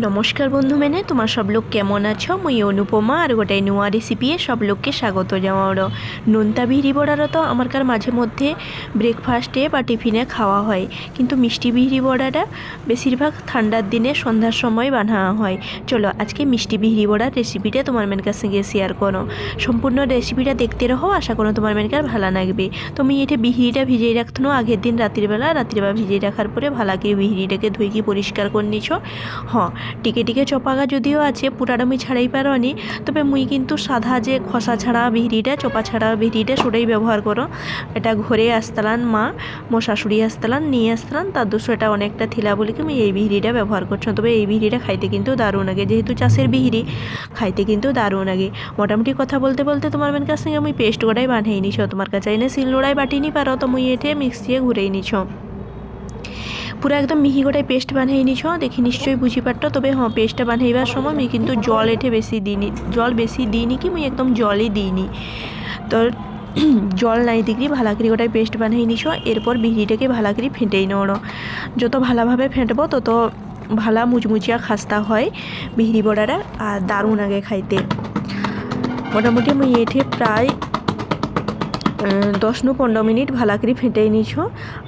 নমস্কার বন্ধু মেনে তোমার সব লোক কেমন আছো? মুই অনুপমা আর গোটাই নুয়া রেসিপি সব লোককে স্বাগত জানাও। নোনতা বিহরি বড়াটা তো আমার মাঝে মধ্যে ব্রেকফাস্টে বা টিফিনে খাওয়া হয়, কিন্তু মিষ্টি বিহরি বড়াটা বেশিরভাগ ঠান্ডার দিনে সন্ধ্যার সময় বানানো হয়। চলো আজকে মিষ্টি বিহরি বড়ার রেসিপিটা তোমার মেনকার সঙ্গে শেয়ার করো। সম্পূর্ণ রেসিপিটা দেখতে রহো, আশা করো তোমার মেনকার ভালো লাগবে। তুমি এটা বিহরিটা ভিজিয়ে রাখতো আগের দিন রাত্রিবেলা ভিজিয়ে রাখার পরে ভালাকে বিহরিটাকে ধুইকি পরিষ্কার করে নিছ। হ্যাঁ, টিকে টিকে চপাগা যদিও আছে, পুরাটা মুই ছাড়াই পারোনি, তবে মুই কিন্তু সাদা যে খসা ছাড়া বিহরিটা, চোপা ছাড়া বিহরিটা সেটাই ব্যবহার করো। এটা ঘরে আসতালান মা, মো শাশুড়ি আসতালান নিয়ে আসতালান, তার দুশো এটা অনেকটা থিলা বলে কি আমি এই বিহরিটা ব্যবহার করছো। তবে এই বিহরিটা খাইতে কিন্তু দারুণ আগে, যেহেতু চাষের বিহরি খাইতে কিন্তু দারুণ আগে। মোটামুটি কথা বলতে বলতে তোমার মেন কাছ থেকে মুই পেস্ট গোটাই বানিয়ে নিছ। তোমার কাছে এনে শিলনোড়াই বাটি নি পারো তো মুই এঠে মিক্সিয়ে ঘুরেই নিছ। পুরো একদম মিহি গোটাই পেস্ট বানিয়ে নিছ, দেখি নিশ্চয়ই বুঝি পারতো। তবে হ্যাঁ, পেস্টটা বানাইবার সময় আমি কিন্তু জল এঠে বেশি দিইনি, জল বেশি দিইনি কি মুই একদম জলই দিইনি। তো জল নাই দিকরি ভালাকরি গোটাই পেস্ট বানিয়ে নিছ। এরপর বিহরিটাকে ভালাকরি ফেটেই নেওয়া। যত ভালোভাবে ফেটবো তত ভালা মুচমুচিয়া খাস্তা হয় বিহরি বড়াটা, আর দারুণ আগে খাইতে। মোটামুটি মুই এঠে প্রায় 10-15 মিনিট ভালাকরি ফেটাই নিছ।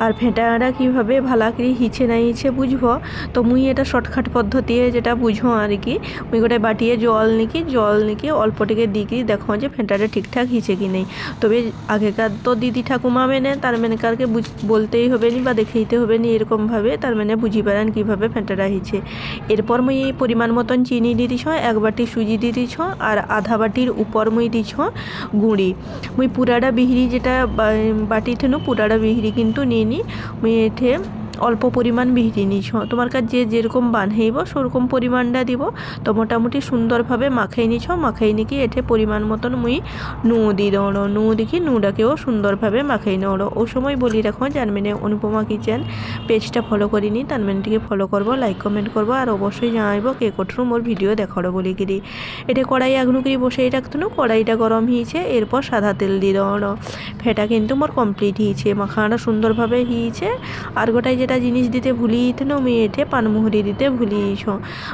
আর ফেটাটা কীভাবে ভালাকরি হিছে না হিছে বুঝবো, তো মুই এটা শর্টকাট পদ্ধতি যেটা বুঝো আর কি, মুই গোটাই বাটিয়ে জল নিকি অল্পটিকে দিকি দেখো যে ফেটাটা ঠিকঠাক হিছে কি নেই। তবে আগেকার তো দিদি ঠাকুমা মেনে তার মেনেকারকে বলতেই হবে নি বা দেখাইতে হবে নি, এরকমভাবে তার মানে বুঝি পারেন কীভাবে ফেটাটা হিছে। এরপর মুই পরিমাণ মতন চিনি দিয়ে দিছ, 1 বাটি সুজি দিয়ে দিছ, আর আধা বাটির উপর মুই দিছ গুঁড়ি। মুই পুরাটা বিহরি যেটা বাটি থেনু পুরাটা বিহরি কিন্তু নিয়ে নি, মুই এঠে অল্প পরিমাণ বিহরি নিছ। তোমার কাছে যে যেরকম বানাইব সেরকম পরিমাণটা দিব। তো মোটামুটি সুন্দরভাবে মাখাই নিছ, মাখাই নিকি এঠে পরিমাণ মতন মুই নুঁ দিয়ে দেওয়া। নুঁ দেখি নুঁটাকেও সুন্দরভাবে মাখাই নেওয়া। ও সময় বলি রাখো যার মানে অনুপমা কিচেন পেজটা ফলো করিনি, তার মেনটিকে ফলো করবো, লাইক কমেন্ট করবো, আর অবশ্যই জানাইব কে কোঠরু মোর ভিডিও দেখারো বলি কিরি। এটা কড়াই আগুন করি বসেই রাখতো না, কড়াইটা গরম হয়েছে, এরপর সাদা তেল দিয়ে দেওয়া। ফেটা কিন্তু মোর কমপ্লিট হয়েছে, মাখানাটা সুন্দরভাবে হয়েছে। আর গোটাই যেটা জিনিস দিতে ভুলিয়েছে না, আমি এঠে পানমুহুরি দিতে ভুলিয়েছ।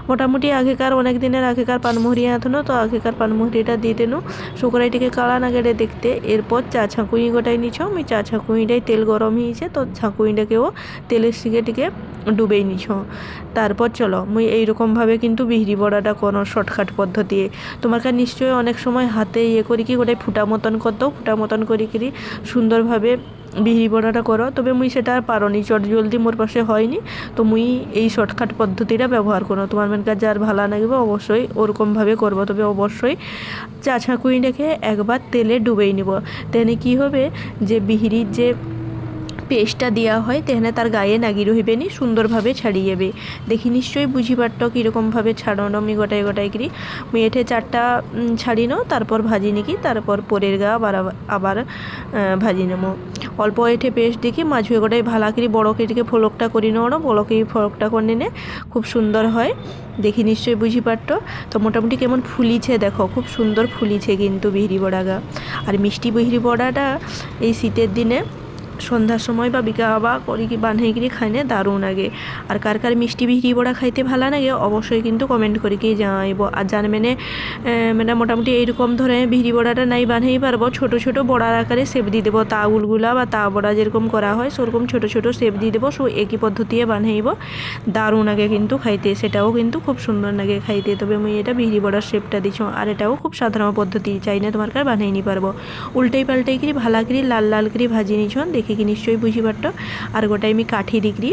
মোটামুটি আগেকার অনেক দিনের আগেকার পানমুহুরি আঁথনো, তো আগেকার পানমুহুরিটা দিয়ে দেনু শুকরাইটিকে কালা না গেড়ে দেখতে। এরপর চা ছাঁকুই গোটাই নিছ, আমি চা ছাঁকুইটাই তেল গরম হয়েছে, তো ছাঁকুইটাকেও তেলের শিখে ডুবেই নিছ। তারপর চলো মুই এইরকমভাবে কিন্তু বিহরি বড়াটা কোনো শর্টকাট পদ্ধতি তোমার কাছে নিশ্চয়ই অনেক সময় হাতে করি কি গোটাই ফুটা মতন করতো, ফুটা মতন করি সুন্দরভাবে বিহরি বড়াটা করো। তবে মুই সেটা আর পারোনি, চট জলদি মোর পাশে হয়নি, তো মুই এই শর্টকাট পদ্ধতিটা ব্যবহার করো। তোমার মেন কাছে যার ভালো লাগবে অবশ্যই ওরকমভাবে করবো। তবে অবশ্যই চা ছাঁকুইটাকে একবার তেলে ডুবেই নিব, তেনে কি হবে যে বিহরির যে পেস্টটা দেওয়া হয় তেখানে তার গায়ে নাগি রহিবে নি, সুন্দরভাবে ছাড়িয়ে যাবে। দেখি নিশ্চয়ই বুঝি পারত কীরকমভাবে ছাড়ানো। আমি গোটাই করি আমি এঠে 4টা ছাড়ি নাও, তারপর ভাজি নিকি, তারপর পরের গা আবার ভাজি নেবো। অল্প এঠে পেস্ট দেখি মাঝে গোটাই ভালাকরি বড় কেটিকে ফলকটা করি নেওয়া, বড়কে ফলকটা করে নিলে খুব সুন্দর হয়। দেখি নিশ্চয়ই বুঝি পারত। তো মোটামুটি কেমন ফুলিছে দেখো, খুব সুন্দর ফুলিছে কিন্তু বিহরি বড়াগা। আর মিষ্টি বিহরি বড়াটা এই শীতের দিনে সন্ধ্যার সময় বা বিকাবা করি কি বানাই কিনে খাইনে দারুণ আগে। আর কার কার মিষ্টি বিহরি বড়া খাইতে ভালো লাগে অবশ্যই কিন্তু কমেন্ট করি কি জানাইব। আর জান মানে মোটামুটি এইরকম ধরে বিহরি বড়াটা নাই বানাই পারবো, ছোটো ছোটো বড়ার আকারে শেপ দিয়ে দেবো। তাউলগুলা বা তা বড়া যেরকম করা হয় সেরকম ছোটো ছোটো শেপ দিয়ে দেবো, একই পদ্ধতিতে বানাইব। দারুণ আগে কিন্তু খাইতে, সেটাও কিন্তু খুব সুন্দর লাগে খাইতে। তবে মুই এটা বিহরি বড়ার শেপটা দিছ, আর এটাও খুব সাধারণ পদ্ধতি, চাই না তোমার কার বানাই নি পারবো। উল্টাই পাল্টাই করি ভালা করি লাল লাল করি ভাজি নিছ, দেখি কি নিশ্চয়ই বুঝি পারত। আর গোটাই আমি কাঠি দিকরি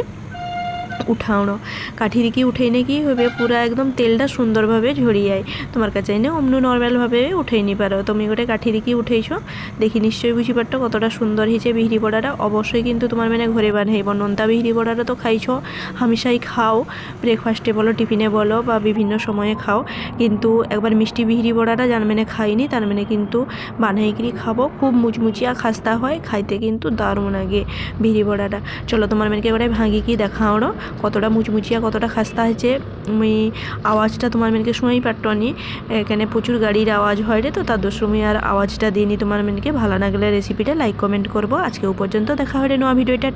উঠানো, কাঠি দিকে উঠেই না কি হবে পুরো একদম তেলটা সুন্দরভাবে ঝরিয়ে তোমার কাছে এনে অমনি নর্মালভাবে উঠেই নি পারো। তুমি গোটে কাঠি দিকে উঠেইছো, দেখি নিশ্চয়ই বুঝি পারতো কতটা সুন্দর হয়েছে বিহরি বড়াটা। অবশ্যই কিন্তু তোমার মানে ঘরে বানাইব। নোনতা বিহরি বড়াটা তো খাইছো, হামেশাই খাও, ব্রেকফাস্টে বলো টিফিনে বলো বা বিভিন্ন সময়ে খাও, কিন্তু একবার মিষ্টি বিহরি বড়াটা যার মানে খাইনি তার মানে কিন্তু বানাইকরি খাবো। খুব মুচমুচিয়া খাস্তা হয়, খাইতে কিন্তু দারুণ আগে বিহরি বড়াটা। চলো তোমার মেনকে গোটাই ভাঙি কি দেখাও কতটা মুচমুচিয়া কতটা খাস্তা হয়েছে। আমি আওয়াজটা তোমার মেনকে শুনেই পারতো নি, এখানে প্রচুর গাড়ির আওয়াজ হয় রে, তো তার দোষরুমি আর আওয়াজটা দিইনি তোমার মেনকে। ভালো লাগলে রেসিপিটা লাইক কমেন্ট করবো। আজকে পর্যন্ত দেখা হয় নয়া ভিডিওটা।